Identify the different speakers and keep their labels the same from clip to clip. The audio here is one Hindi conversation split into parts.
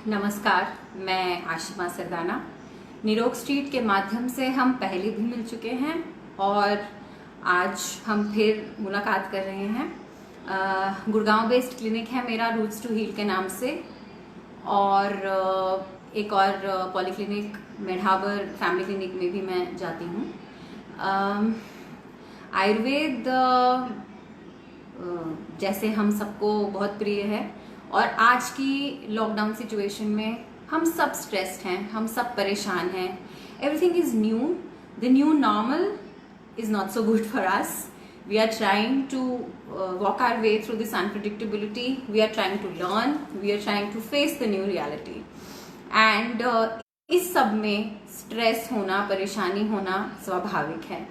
Speaker 1: नमस्कार, मैं आशिमा सरदाना। निरोग स्ट्रीट के माध्यम से हम पहले भी मिल चुके हैं और आज हम फिर मुलाकात कर रहे हैं। गुड़गांव बेस्ड क्लिनिक है मेरा, रूट्स टू हील के नाम से, और एक और पॉलीक्लिनिक मेढावर फैमिली क्लिनिक में भी मैं जाती हूँ। आयुर्वेद जैसे हम सबको बहुत प्रिय है और आज की लॉकडाउन सिचुएशन में हम सब स्ट्रेस्ड हैं, हम सब परेशान हैं। Everything is new, the new normal is not so good for us. We are trying to walk our way through this unpredictability. We are trying to learn. We are trying to face the new reality. And इस सब में स्ट्रेस होना, परेशानी होना स्वाभाविक है।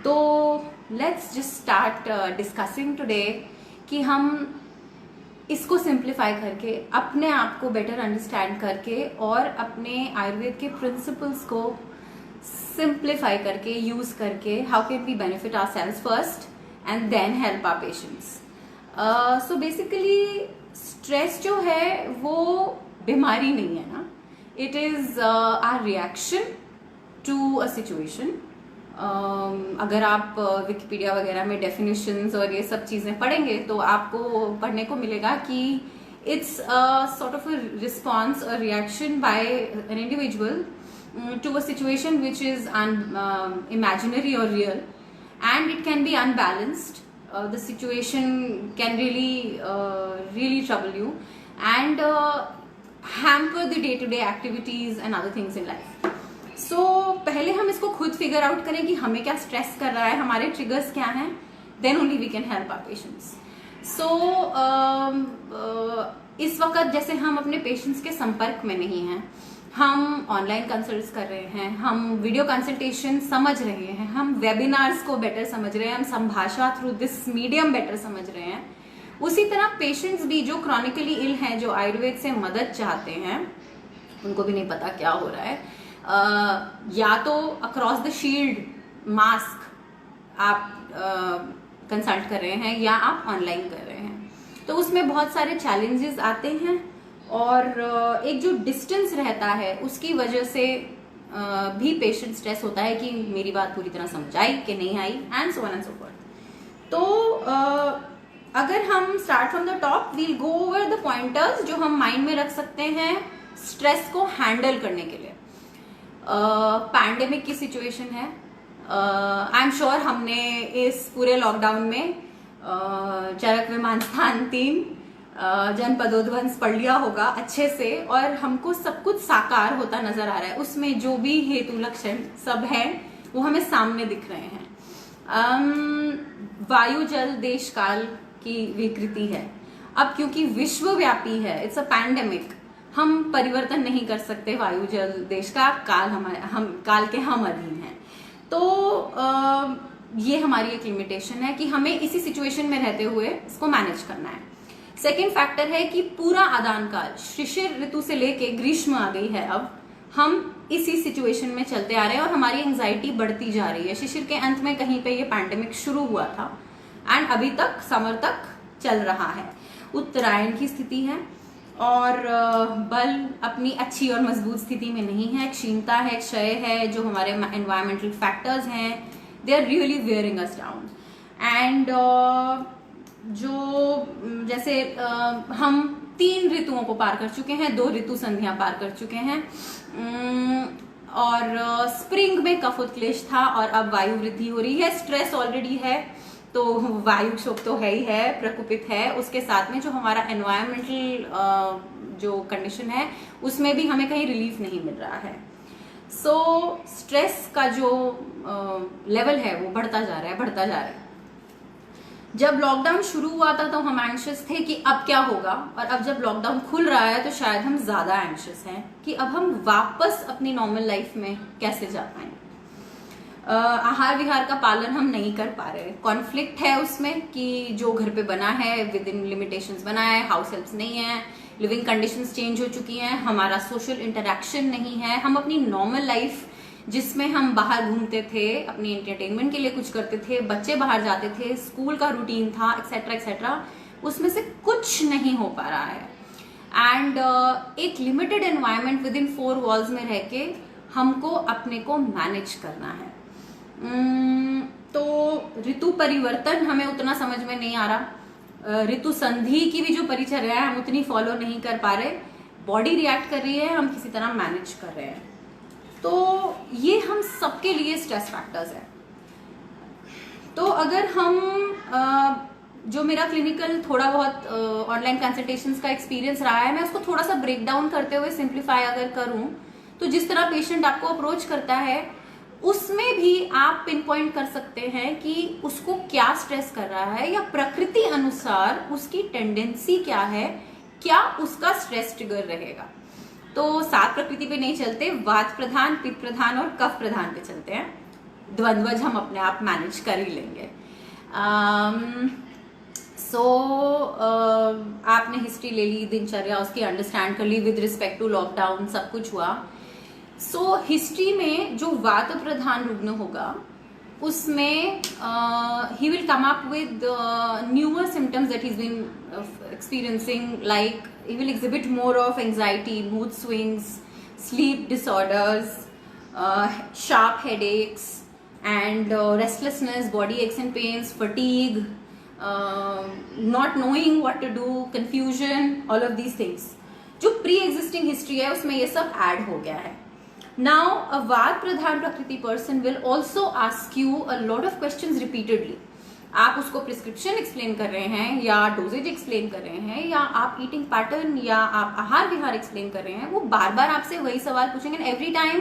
Speaker 1: तो let's just start discussing today कि हम इसको सिंप्लीफाई करके, अपने आप को बेटर अंडरस्टैंड करके और अपने आयुर्वेद के प्रिंसिपल्स को सिंप्लीफाई करके, यूज करके, how can we benefit ourselves first and then help our patients. So basically stress जो है वो बीमारी नहीं है ना, it is our reaction to a situation. अगर आप विकिपीडिया वगैरह में डेफिनेशंस और ये सब चीजें पढ़ेंगे तो आपको पढ़ने को मिलेगा कि it's sort of a response, a reaction by an individual to a situation which is imaginary or real, and it can be unbalanced. The situation can really trouble you and hamper the day-to-day activities and other things in life. So पहले हम इसको खुद फिगर आउट करें कि हमें क्या स्ट्रेस कर रहा है, हमारे ट्रिगर्स क्या हैं, then only we can help our patients. So इस वक्त जैसे हम अपने पेशेंट्स के संपर्क में नहीं हैं, हम ऑनलाइन कंसल्ट्स कर रहे हैं, हम वीडियो कंसल्टेशन समझ रहे हैं, हम वेबिनार्स को बेटर समझ रहे हैं, हम संभाषा थ्रू दिस मीडियम बेटर समझ रहे हैं। उसी तरह पेशेंट्स भी जो क्रॉनिकली इल हैं, जो आयुर्वेद से मदद चाहते हैं, उनको भी नहीं पता क्या हो रहा है। या तो अक्रॉस द शील्ड मास्क आप कंसल्ट कर रहे हैं या आप ऑनलाइन कर रहे हैं, तो उसमें बहुत सारे चैलेंजेस आते हैं और एक जो डिस्टेंस रहता है उसकी वजह से भी पेशेंट स्ट्रेस होता है कि मेरी बात पूरी तरह समझ आई कि नहीं आई, and so on and so forth. तो अगर हम start from the top, we'll go over the pointers जो हम माइंड में रख सकते हैं स्ट्रेस को हैंडल करने के लिए। पैंडेमिक की सिचुएशन है, आई एम श्योर हमने इस पूरे लॉकडाउन में चरक विमान स्थान 3 जनपदोध्वंस पढ़ लिया होगा अच्छे से, और हमको सब कुछ साकार होता नजर आ रहा है। उसमें जो भी हेतु लक्षण सब है वो हमें सामने दिख रहे हैं। वायु जल देश काल की विकृति है। अब क्योंकि विश्वव्यापी है, इट्स अ पैंडेमिक, हम परिवर्तन नहीं कर सकते वायु जल देश का, काल हम काल के हम अधीन हैं। तो ये हमारी एक लिमिटेशन है कि हमें इसी सिचुएशन में रहते हुए इसको मैनेज करना है। सेकेंड फैक्टर है कि पूरा आदान काल, शिशिर ऋतु से लेके ग्रीष्म आ गई है, अब हम इसी सिचुएशन में चलते आ रहे हैं और हमारी एंजाइटी बढ़ती जा रही है। शिशिर के अंत में कहीं पे ये पैंडेमिक शुरू हुआ था एंड अभी तक समर तक चल रहा है। उत्तरायण की स्थिति है और बल अपनी अच्छी और मजबूत स्थिति में नहीं है, क्षीणता है, क्षय है, जो हमारे एनवायरमेंटल फैक्टर्स हैं, they are really wearing us down. And जो जैसे हम 3 ऋतुओं को पार कर चुके हैं, 2 ऋतु संधियां पार कर चुके हैं, और स्प्रिंग में कफोत्क्लेश था और अब वायु वृद्धि हो रही है। स्ट्रेस ऑलरेडी है तो वायु क्षोभ तो है ही है, प्रकोपित है। उसके साथ में जो हमारा एनवायरमेंटल जो कंडीशन है उसमें भी हमें कहीं रिलीफ नहीं मिल रहा है। सो स्ट्रेस का जो लेवल है वो बढ़ता जा रहा है, बढ़ता जा रहा है। जब लॉकडाउन शुरू हुआ था तो हम एंग्शियस थे कि अब क्या होगा, और अब जब लॉकडाउन खुल रहा है तो शायद हम ज्यादा एंग्शियस हैं कि अब हम वापस अपनी नॉर्मल लाइफ में कैसे जा पाएं। आहार विहार का पालन हम नहीं कर पा रहे, कॉन्फ्लिक्ट है उसमें कि जो घर पे बना है विद इन लिमिटेशंस बना है, हाउस हेल्प्स नहीं है, लिविंग कंडीशंस चेंज हो चुकी हैं, हमारा सोशल इंटरेक्शन नहीं है, हम अपनी नॉर्मल लाइफ जिसमें हम बाहर घूमते थे, अपनी एंटरटेनमेंट के लिए कुछ करते थे, बच्चे बाहर जाते थे, स्कूल का रूटीन था, एक्सेट्रा एक्सेट्रा, उसमें से कुछ नहीं हो पा रहा है। एंड एक limited environment with in 4 walls में रह के हमको अपने को मैनेज करना है। तो ऋतु परिवर्तन हमें उतना समझ में नहीं आ रहा, ऋतु संधि की भी जो परिचर्या है हम उतनी फॉलो नहीं कर पा रहे, बॉडी रिएक्ट कर रही है, हम किसी तरह मैनेज कर रहे हैं। तो ये हम सबके लिए स्ट्रेस फैक्टर्स है। तो अगर हम जो मेरा क्लिनिकल थोड़ा बहुत ऑनलाइन कंसल्टेशंस का एक्सपीरियंस रहा है, मैं उसको थोड़ा सा ब्रेक डाउन करते हुए सिंप्लीफाई अगर करूं, तो जिस तरह पेशेंट आपको अप्रोच करता है उसमें भी आप पिन पॉइंट कर सकते हैं कि उसको क्या स्ट्रेस कर रहा है, या प्रकृति अनुसार उसकी टेंडेंसी क्या है, क्या उसका स्ट्रेस ट्रिगर रहेगा। तो 7 प्रकृति पे नहीं चलते, वात प्रधान, पित्त प्रधान और कफ प्रधान पे चलते हैं। द्वंद्वज हम अपने आप मैनेज कर ही लेंगे। आपने हिस्ट्री ले ली, दिनचर्या उसकी अंडरस्टैंड कर ली, विद रिस्पेक्ट टू लॉकडाउन सब कुछ हुआ। हिस्ट्री में जो वात प्रधान रुग्ण होगा उसमें he will come up with newer symptoms that he's been experiencing, like he will exhibit more of anxiety, mood swings, sleep disorders, sharp headaches and restlessness, body aches and pains, fatigue, not knowing what to do, confusion, all of these things। जो प्री एग्जिस्टिंग हिस्ट्री है उसमें ये सब ऐड हो गया है। Now, a Vata Pradhan Prakriti person will also ask you a lot of questions repeatedly। आप उसको प्रिस्क्रिप्शन एक्सप्लेन कर रहे हैं, या डोजेज एक्सप्लेन कर रहे हैं, या आप ईटिंग पैटर्न या आप आहार विहार एक्सप्लेन कर रहे हैं, वो बार बार आपसे वही सवाल पूछेंगे। Every time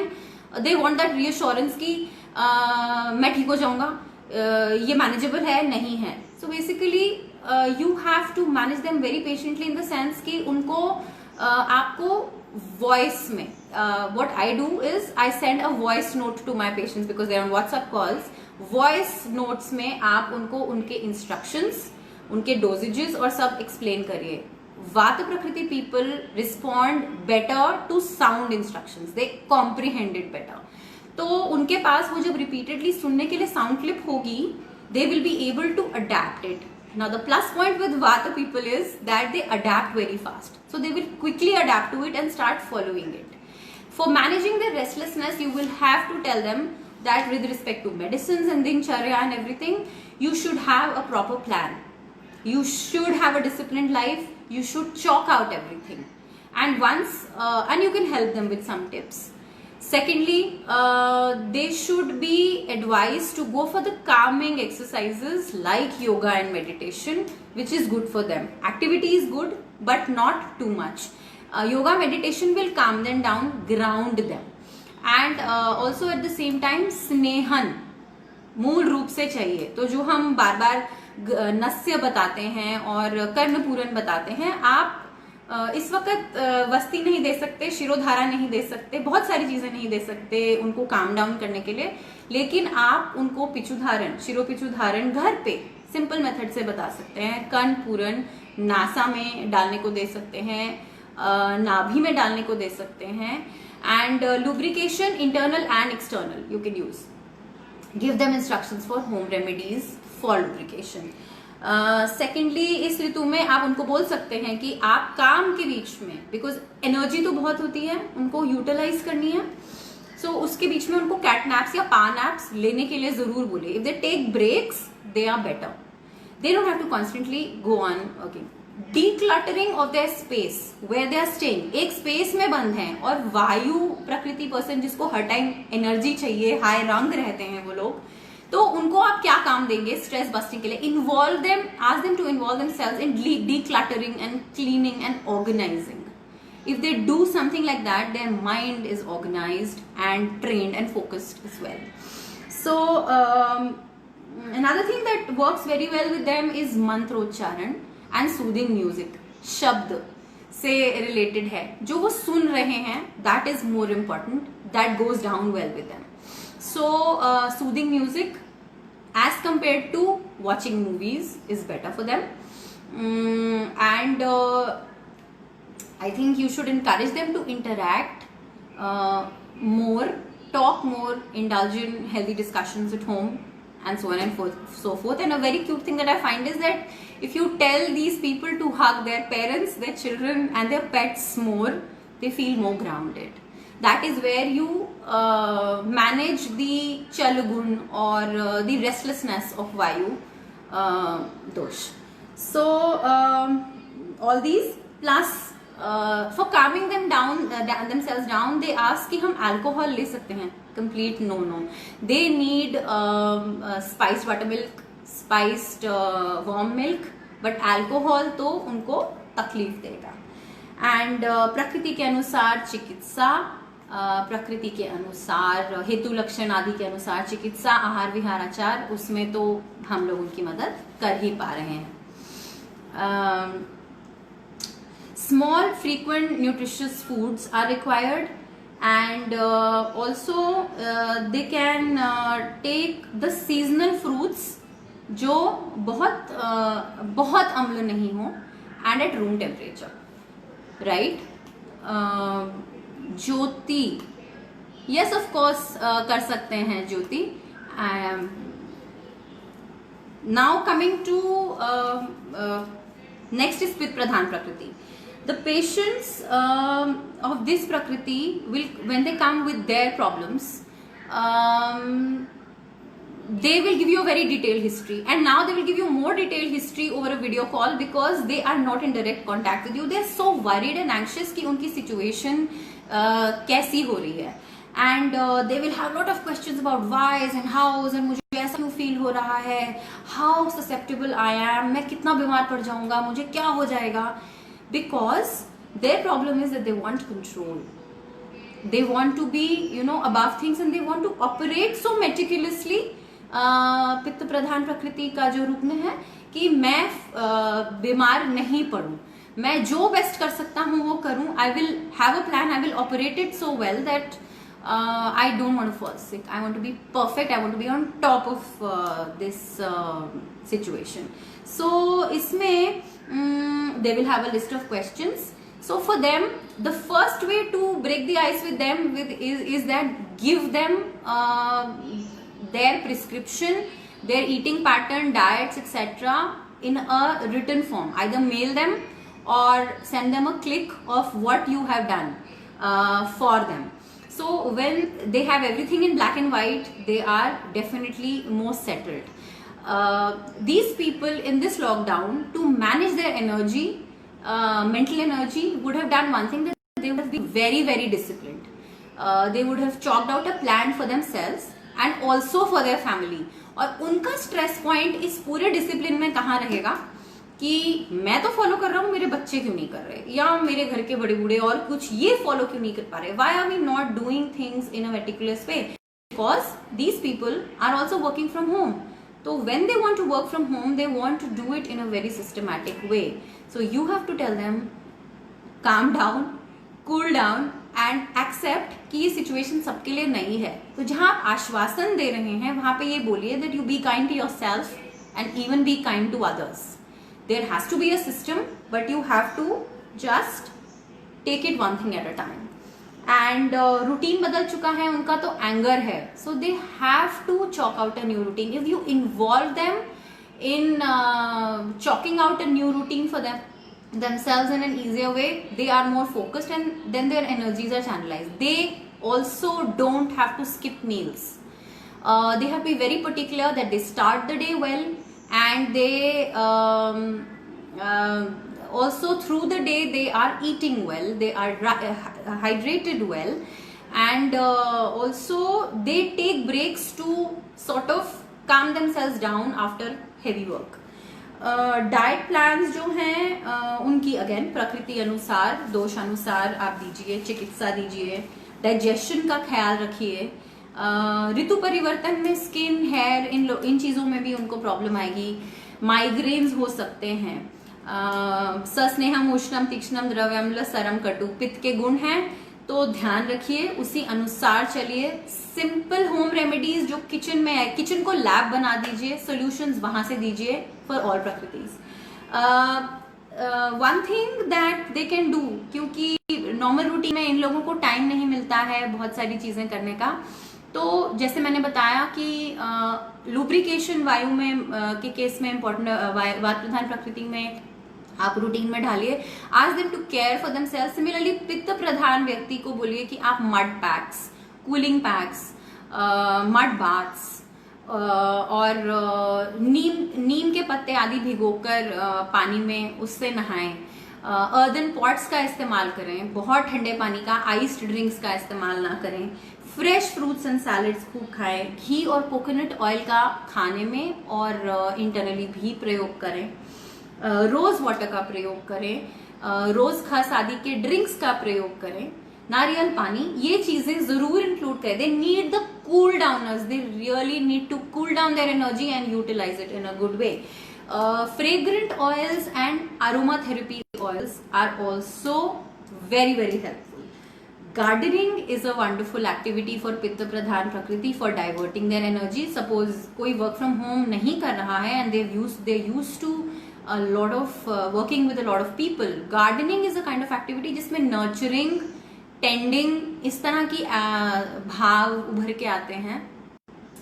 Speaker 1: they want that reassurance कि मैं ठीक हो जाऊंगा, ये मैनेजेबल है, नहीं है। So basically you have to manage them very patiently in the sense कि उनको आपको वॉइस में what I do is I send a voice note to my patients because they are on WhatsApp calls। Voice notes में आप उनको उनके इंस्ट्रक्शंस, उनके डोजेजेस और सब एक्सप्लेन करिए। वात प्रकृति people respond better to sound instructions, they comprehend it better. तो उनके पास वो जब रिपीटेडली सुनने के लिए साउंड क्लिप होगी, they will be able to adapt it। Now the plus point with Vata people is that they adapt very fast, so they will quickly adapt to it and start following it। For managing their restlessness, you will have to tell them that with respect to medicines and dincharya and everything, you should have a proper plan, you should have a disciplined life, you should chalk out everything, and and you can help them with some tips। Secondly, they should be advised to go for the calming exercises like yoga and meditation, which is good for them। Activity is good, but not too much। Yoga meditation will calm them down, ground them, and also at the same time स्नेहन मूल रूप से चाहिए। तो जो हम बार बार नस्य बताते हैं और कर्ण पूरन बताते हैं, आप इस वक्त वस्ती नहीं दे सकते, शिरोधारा नहीं दे सकते, बहुत सारी चीजें नहीं दे सकते उनको काम डाउन करने के लिए, लेकिन आप उनको पिछुधारण, शिरो पिछुधारण घर पे सिंपल मेथड से बता सकते हैं। कर्ण पूरन नासा में डालने को दे सकते हैं, नाभि में डालने को दे सकते हैं, and lubrication internal and external you can use. Give them instructions for home remedies for lubrication. Secondly इस ऋतु में आप उनको बोल सकते हैं कि आप काम के बीच में, बिकॉज एनर्जी तो बहुत होती है, उनको यूटिलाइज करनी है, सो उसके बीच में उनको कैट नैप्स या पा नैप्स लेने के लिए जरूर बोले। If they take breaks they are better, they don't have to constantly go on working. Decluttering of their space where they are staying, एक स्पेस में बंद हैं और वायु प्रकृति पर्सन जिसको हर टाइम एनर्जी चाहिए, हाई रंग रहते हैं वो लोग, तो उनको आप क्या काम देंगे स्ट्रेस बस्टिंग के लिए? Involve them, ask them to involve themselves in decluttering and cleaning and organizing। If they do something like that, their mind is organized and trained and focused as well। So another thing that works very well with them is mantrocharan and soothing music। शब्द से रिलेटेड है, जो वो सुन रहे हैं, that is more important, that goes down well with them। So soothing music as compared to watching movies is better for them। And I think you should encourage them to interact more, talk more, indulge in healthy discussions at home, and so on and so forth. And a very cute thing that I find is that if you tell these people to hug their parents, their children and their pets more, they feel more grounded. That is where you manage the chalgun or the restlessness of Vayu dosh. So all these plus for calming them down themselves down, they ask कि हम alcohol ले सकते हैं? Complete no. They need spiced buttermilk, spiced warm milk, but alcohol तो उनको तकलीफ देगा. एंड प्रकृति के अनुसार चिकित्सा, प्रकृति के अनुसार हेतु लक्षण आदि के अनुसार चिकित्सा, आहार विहार आचार, उसमें तो हम लोग उनकी मदद कर ही पा रहे हैं. Small frequent nutritious foods are required and also they can take the seasonal fruits जो बहुत अम्ल नहीं हो and at room temperature. Right. Jyoti, yes of course कर सकते हैं Jyoti. Now coming to next is pitta pradhan prakriti. The patients of this prakriti will when they come with their problems, they will give you a very detailed history, and now they will give you more detailed history over a video call because they are not in direct contact with you. They are so worried and anxious कि उनकी situation कैसी हो रही है, and they will have lot of questions about whys and hows, and मुझे ऐसा क्यों feel हो रहा है, how susceptible I am, मैं कितना बीमार पड़ जाऊंगा, मुझे क्या हो जाएगा, because their problem is that they want control. They want to be, above things, and they want to operate so meticulously. पित्त प्रधान प्रकृति का जो रुकन है कि मैं बीमार नहीं पड़ूं, मैं जो बेस्ट कर सकता हूं वो करूं. I will have a plan, I will operate it so well that I don't want to fall sick, I want to be perfect, I want to be on top of this situation. So इसमें they will have a list of questions. So for them, the first way to break the ice with them is that give them their prescription, their eating pattern, diets, etc. in a written form. Either mail them or send them a click of what you have done for them. So when they have everything in black and white, they are definitely more settled. These people in this lockdown, to manage their energy, mental energy, would have done one thing, that they would have been very, very disciplined. They would have chalked out a plan for themselves and also for their family. और उनका स्ट्रेस पॉइंट इस पूरे डिसिप्लिन में कहाँ रहेगा कि मैं तो फॉलो कर रहा हूँ, मेरे बच्चे क्यों नहीं कर रहे, या मेरे घर के बड़े बूढ़े और कुछ ये फॉलो क्यों नहीं कर पा रहे. Why are we not doing things in a meticulous way? Because these people are also working from home. So when they want to work from home, they want to do it in a very systematic way. So you have to tell them, calm down, cool down and accept कि ये situation सबके लिए नहीं है. तो जहाँ आप आश्वासन दे रहे हैं वहाँ पे ये बोलिए that you be kind to yourself and even be kind to others. There has to be a system, but you have to just take it one thing at a time. And routine बदल चुका है उनका, तो anger है, so they have to chalk out a new routine. If you involve them in chalking out a new routine for themselves in an easier way, they are more focused and then their energies are channelized. They also don't have to skip meals. They have to be very particular that they start the day well, and they also through the day they are eating well, they are hydrated well, and also they take breaks to sort of calm themselves down after heavy work. Diet plans जो हैं उनकी अगेन प्रकृति अनुसार, दोष अनुसार आप दीजिए, चिकित्सा दीजिए, डाइजेशन का ख्याल रखिए. ऋतु परिवर्तन में स्किन, हेयर, इन चीजों में भी उनको प्रॉब्लम आएगी. माइग्रेन्स हो सकते हैं. सस्नेहम उष्णम तीक्ष्णम द्रव्यम्ल सरम कटु पित्त के गुण हैं, तो ध्यान रखिए, उसी अनुसार चलिए. सिंपल होम रेमेडीज जो किचन में है, किचन को लैब बना दीजिए, सॉल्यूशंस वहां से दीजिए फॉर ऑल प्रकृतिज. One thing that they can do, क्योंकि नॉर्मल रूटीन में इन लोगों को टाइम नहीं मिलता है बहुत सारी चीजें करने का, तो जैसे मैंने बताया कि लुब्रिकेशन वायु में के केस में इम्पोर्टेंट, वात प्रधान प्रकृति में आप रूटीन में डालिए. Ask them to care for themself. Similarly पित्त प्रधान व्यक्ति को बोलिए कि आप mud packs, cooling packs, mud baths और नीम के पत्ते आदि भिगोकर पानी में उससे नहाएं. अर्दन पॉट्स का इस्तेमाल करें. बहुत ठंडे पानी का, आइस्ड ड्रिंक्स का इस्तेमाल ना करें. फ्रेश फ्रूट्स एंड सैलड्स खूब खाएं. घी और कोकोनट ऑयल का खाने में और इंटरनली भी प्रयोग करें. रोज वाटर का प्रयोग करें. रोज खस आदि के ड्रिंक्स का प्रयोग करें. नारियल पानी, ये चीजें जरूर इंक्लूड करें. They need the cool downers. They really need to cool down their energy and utilize it in a good way. Fragrant oils and aromatherapy oils are also very very helpful. Gardening is a wonderful activity for pitta pradhan prakriti for diverting their energy. Suppose कोई work from home नहीं कर रहा है and they used to a lot of working with a lot of people. Gardening is a kind of activity जिसमें nurturing, tending इस तरह की भाव उभर के आते हैं.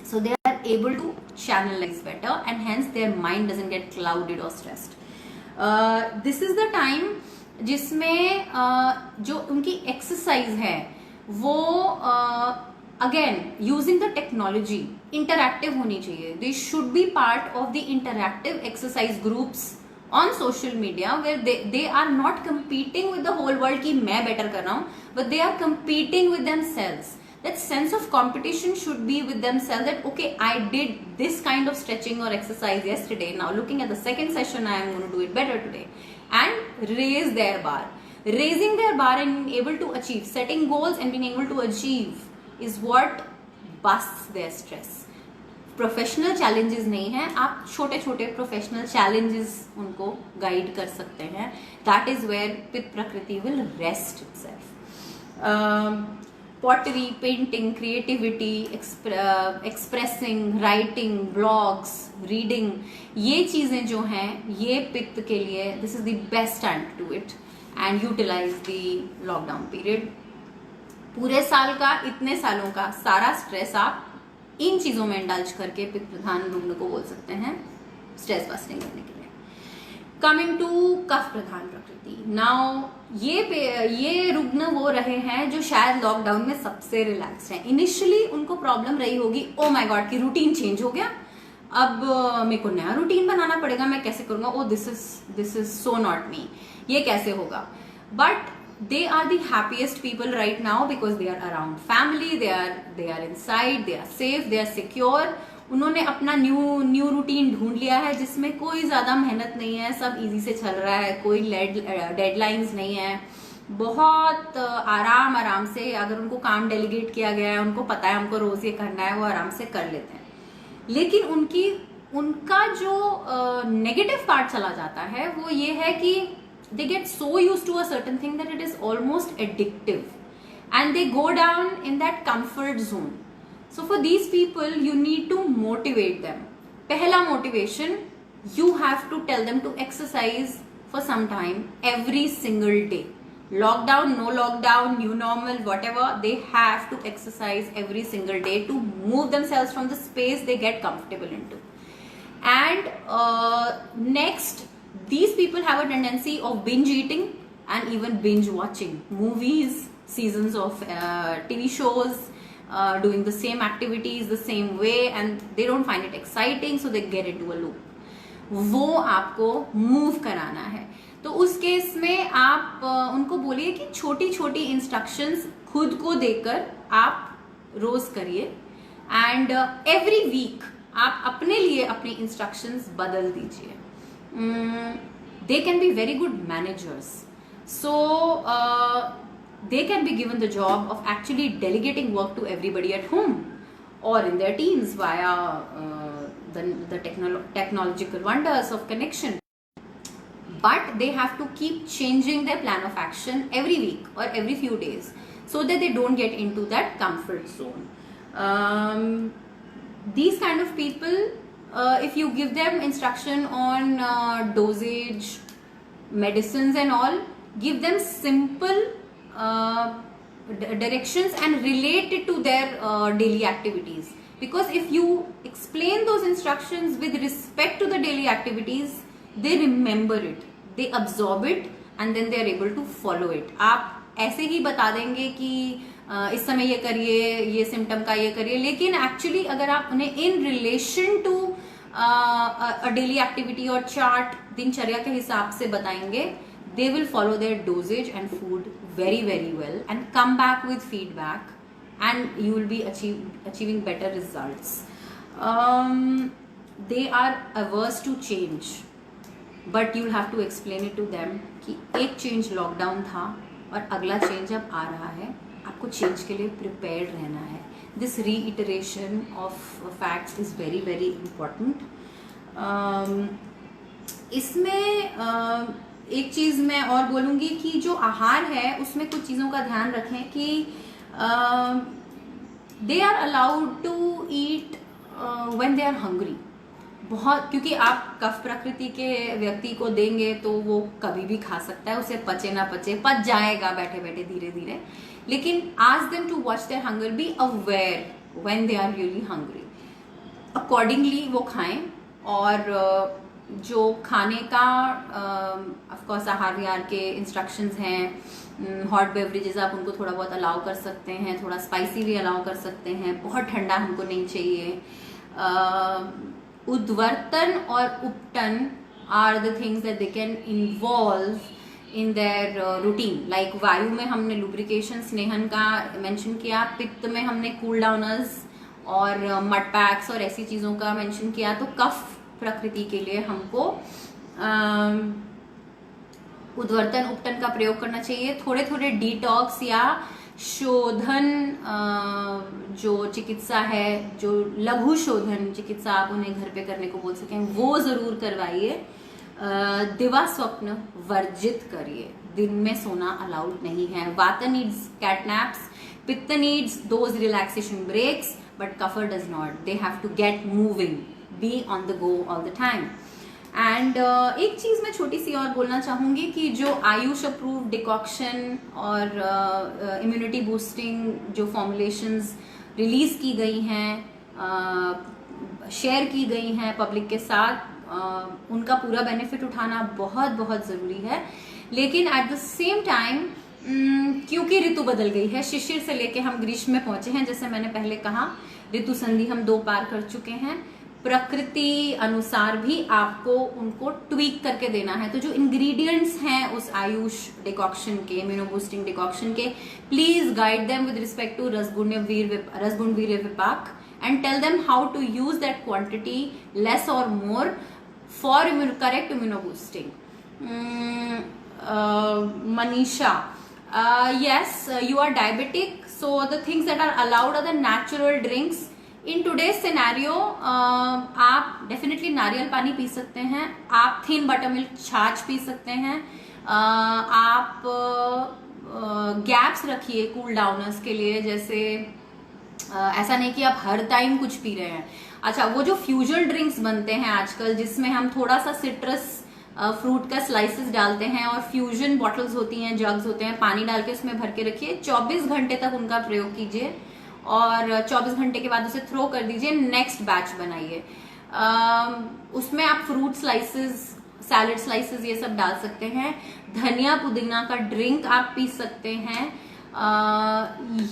Speaker 1: So they are able to channelize better and hence their mind doesn't get clouded or stressed. This is the time जिसमें जो उनकी एक्सरसाइज है वो again using the technology interactive होनी चाहिए. They should be part of the interactive exercise groups on social media where they are not competing with the whole world कि मैं बेटर कर रहा हूं, but they are competing with themselves. That sense of competition should be with themselves, that okay, I did this kind of stretching or exercise yesterday, now looking at the second session I am going to do it better today, and raise their bar. Raising their bar and being able to achieve, setting goals and being able to achieve is what busts their stress. Professional challenges नहीं है, आप छोटे छोटे प्रोफेशनल चैलेंजेस उनको गाइड कर सकते हैं. दैट इज वेयर पित्त प्रकृति will rest itself. Pottery, painting, creativity, expressing, writing, blogs, reading, ये चीजें जो हैं ये पित्त के लिए this is the best time to do it and utilize the lockdown period. पूरे साल का, इतने सालों का सारा स्ट्रेस आप इन चीजों में इंडल्ज करके पित्त प्रधान रुग्ण को बोल सकते हैं स्ट्रेस बस्टिंग करने के लिए. कमिंग टू कफ प्रधान प्रकृति. नाउ ये रुग्ण वो रहे हैं जो शायद लॉकडाउन में सबसे रिलैक्स हैं. इनिशियली उनको प्रॉब्लम रही होगी, ओ माय गॉड कि रूटीन चेंज हो गया, अब मेरे को नया रूटीन बनाना पड़ेगा, मैं कैसे करूंगा, oh this is so not me, ये कैसे होगा. But they are the happiest people right now because they are around family, they are inside, they are safe, they are secure. उन्होंने अपना न्यू रूटीन ढूंढ लिया है जिसमें कोई ज्यादा मेहनत नहीं है, सब इजी से चल रहा है, कोई डेडलाइंस नहीं है, बहुत आराम से अगर उनको काम डेलीगेट किया गया है, उनको पता है हमको रोज ये करना है, वो आराम से कर लेते हैं. लेकिन उनका जो नेगेटिव पार्ट चला जाता है वो ये है कि they get so used to a certain thing that it is almost addictive and they go down in that comfort zone. So for these people you need to motivate them. Pehla motivation, you have to tell them to exercise for some time every single day. Lockdown, no lockdown, new normal, whatever, they have to exercise every single day to move themselves from the space they get comfortable into. And next, these people have a tendency of binge eating and even binge watching movies, seasons of TV shows, doing the same activities the same way, and they don't find it exciting, so they get into a loop. वो आपको मूव कराना है. तो उस केस में आप उनको बोलिए कि छोटी छोटी इंस्ट्रक्शंस खुद को देकर आप रोज करिए, एंड एवरी वीक आप अपने लिए अपनी इंस्ट्रक्शंस बदल दीजिए. They can be very good managers, so they can be given the job of actually delegating work to everybody at home or in their teams via the technological wonders of connection. But they have to keep changing their plan of action every week or every few days so that they don't get into that comfort zone. These kind of people, if you give them instruction on dosage, medicines and all, give them simple directions and relate it to their daily activities. Because if you explain those instructions with respect to the daily activities, they remember it, they absorb it, and then they are able to follow it. आप ऐसे ही बता देंगे कि इस समय ये करिए, ये सिम्टम का ये करिए, लेकिन एक्चुअली अगर आप उन्हें in relation to a daily activity और चार्ट, दिनचर्या के हिसाब से बताएंगे, they will follow their dosage and food very well and come back with feedback, and you will be achieving better results. They are averse to change, but you'll have to explain it to them कि एक चेंज लॉकडाउन था और अगला चेंज अब आ रहा है, आपको चेंज के लिए प्रिपेयर्ड रहना है. This reiteration of facts is very important. इसमें एक चीज मैं और बोलूंगी कि जो आहार है उसमें कुछ चीजों का ध्यान रखें कि they are allowed to eat when they are hungry. बहुत, क्योंकि आप कफ प्रकृति के व्यक्ति को देंगे तो वो कभी भी खा सकता है, उसे पचे ना पचे, पच जाएगा बैठे बैठे धीरे धीरे. लेकिन ask them to watch their hunger, be aware when they are really hungry, accordingly वो खाएं. और जो खाने का ऑफकोर्स आहार विहार के इंस्ट्रक्शंस हैं, हॉट बेवरेजेस आप उनको थोड़ा बहुत अलाउ कर सकते हैं, थोड़ा स्पाइसी भी अलाउ कर सकते हैं, बहुत ठंडा हमको नहीं चाहिए. उद्वर्तन और ubtan are the things that they can involve in their routine. Like वायु में हमने लुब्रिकेशन, स्नेहन का मेंशन किया, पित्त में हमने कूल डाउनर्स और मड पैक्स और ऐसी चीजों का मेंशन किया. तो कफ प्रकृति के लिए हमको उद्वर्तन उपटन का प्रयोग करना चाहिए. थोड़े थोड़े डिटॉक्स या शोधन जो चिकित्सा है, जो लघु शोधन चिकित्सा आप उन्हें घर पे करने को बोल सकें, वो जरूर करवाइए. दिवा स्वप्न वर्जित करिए, दिन में सोना अलाउड नहीं है. वात needs catnaps, pitta needs those relaxation breaks, but kapha does not. They have to get moving, be on the go all the time. And एक चीज मैं छोटी सी और बोलना चाहूंगी कि जो आयुष अप्रूव्ड डिकॉक्शन और इम्यूनिटी बूस्टिंग जो फॉर्मुलेशंस रिलीज की गई हैं, शेयर की गई हैं पब्लिक के साथ, उनका पूरा बेनिफिट उठाना बहुत जरूरी है. लेकिन एट द सेम टाइम क्योंकि ऋतु बदल गई है, शिशिर से लेके हम ग्रीष्म में पहुंचे हैं, जैसे मैंने पहले कहा, ऋतु संधि हम 2 पार कर चुके हैं. प्रकृति अनुसार भी आपको उनको ट्वीक करके देना है. तो जो इंग्रेडिएंट्स हैं उस आयुष डिकॉक्शन के, इम्यूनो बूस्टिंग डिकॉक्शन के, please guide them with respect to rasa guna virya vipaka and tell them how to use that quantity, less और more, for correct immuno boosting. Manisha, yes, you are diabetic, so the things that are allowed are the natural drinks. In today's scenario आप डेफिनेटली नारियल पानी पी सकते हैं, आप थिन बटर मिल्क छाछ पी सकते हैं, आप गैप्स रखिए कूल डाउनर्स के लिए. जैसे ऐसा नहीं कि आप हर टाइम कुछ पी रहे हैं. अच्छा, वो जो फ्यूजन ड्रिंक्स बनते हैं आजकल, जिसमें हम थोड़ा सा सिट्रस फ्रूट का स्लाइसेस डालते हैं और फ्यूजन बॉटल्स होती हैं, जग्स होते हैं, पानी डाल के उसमें भर के रखिए, 24 घंटे तक उनका प्रयोग कीजिए और 24 घंटे के बाद उसे थ्रो कर दीजिए, नेक्स्ट बैच बनाइए. उसमें आप फ्रूट स्लाइसेस, सैलड स्लाइसेस ये सब डाल सकते हैं. धनिया पुदीना का ड्रिंक आप पी सकते हैं.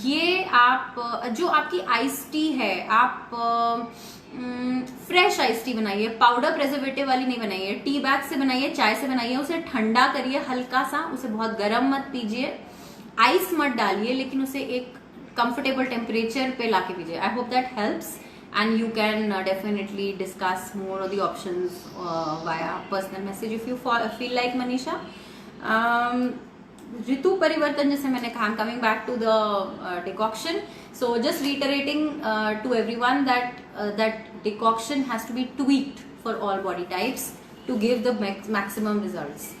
Speaker 1: ये आप जो आपकी आइस टी है, आप फ्रेश आइस टी बनाइए, पाउडर प्रेजर्वेटिव वाली नहीं बनाइए, टी बैग से बनाइए, चाय से बनाइए, उसे ठंडा करिए हल्का सा, उसे बहुत गर्म मत पीजिए, आइस मत डालिए, लेकिन उसे एक कंफर्टेबल टेम्परेचर पे लाके पीजिए. I hope that helps and you can definitely discuss more of the options via personal message if you feel like, Manisha. ऋतु परिवर्तन जैसे मैंने कहा, coming back to the decoction, so just reiterating to everyone that decoction has to be tweaked for all body types to give the maximum results.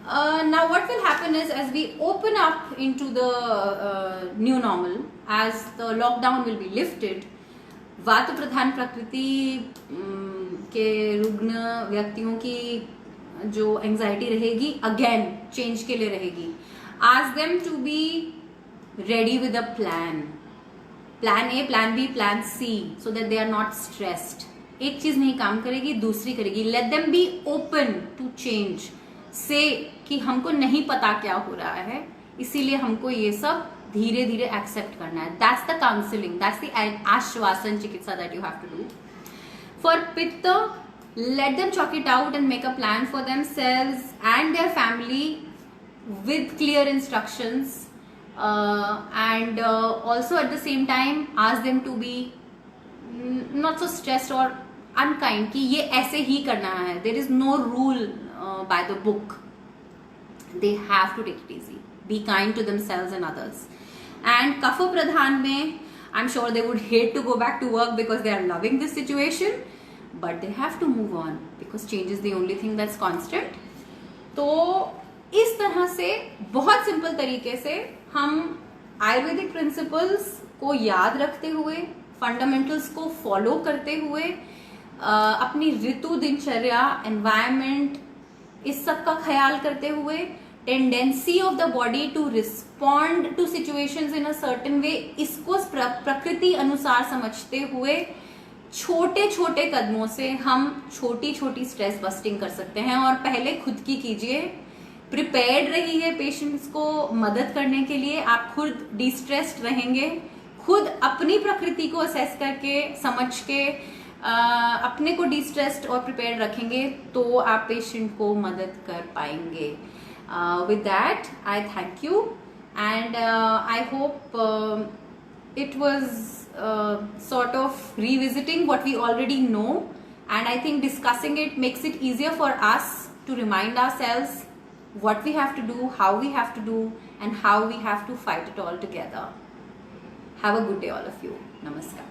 Speaker 1: Now what will happen is, as we open up into the new normal, as the lockdown will be lifted, वात प्रधान प्रकृति के रुग्ण व्यक्तियों की जो एंजाइटी रहेगी, अगेन चेंज के लिए रहेगी. Ask them to be ready with a plan. Plan A, Plan B, Plan C, so that they are not stressed. एक चीज नहीं काम करेगी, दूसरी करेगी. Let them be open to change. से कि हमको नहीं पता क्या हो रहा है, इसीलिए हमको ये सब धीरे धीरे एक्सेप्ट करना है. That's the counseling. That's the आश्वासन चिकित्सा that you have to do. For Pitta, let them chalk it out and make a plan for themselves and their family with clear instructions, and also at the same time ask them to be not so stressed or unkind कि ये ऐसे ही करना है. There is no rule by the book. They have to take it easy. Be kind to themselves and others. And Kapha Pradhan में I'm sure they would hate to go back to work because they are loving this situation, but they have to move on because change is the only thing that's constant. तो इस तरह से बहुत सिंपल तरीके से हम आयुर्वेदिक प्रिंसिपल्स को याद रखते हुए, फंडामेंटल्स को फॉलो करते हुए, अपनी ऋतु, दिनचर्या, एनवायरनमेंट, इस सब का ख्याल करते हुए, tendency of the body to respond to situations in a certain way, इसको प्रकृति अनुसार समझते हुए छोटे छोटे कदमों से हम छोटी छोटी स्ट्रेस बस्टिंग कर सकते हैं. और पहले खुद की कीजिए, प्रिपेयर्ड रहिए पेशेंट्स को मदद करने के लिए. आप खुद डिस्ट्रेस्ड रहेंगे, खुद अपनी प्रकृति को असेस करके, समझ के अपने को डिस्ट्रेस्ड और प्रिपेयर्ड रखेंगे तो आप पेशेंट को मदद कर पाएंगे. With that I thank you and I hope it was sort of revisiting what we already know, and I think discussing it makes it easier for us to remind ourselves what we have to do, how we have to do, and how we have to fight it all together. Have a good day all of you. Namaskar.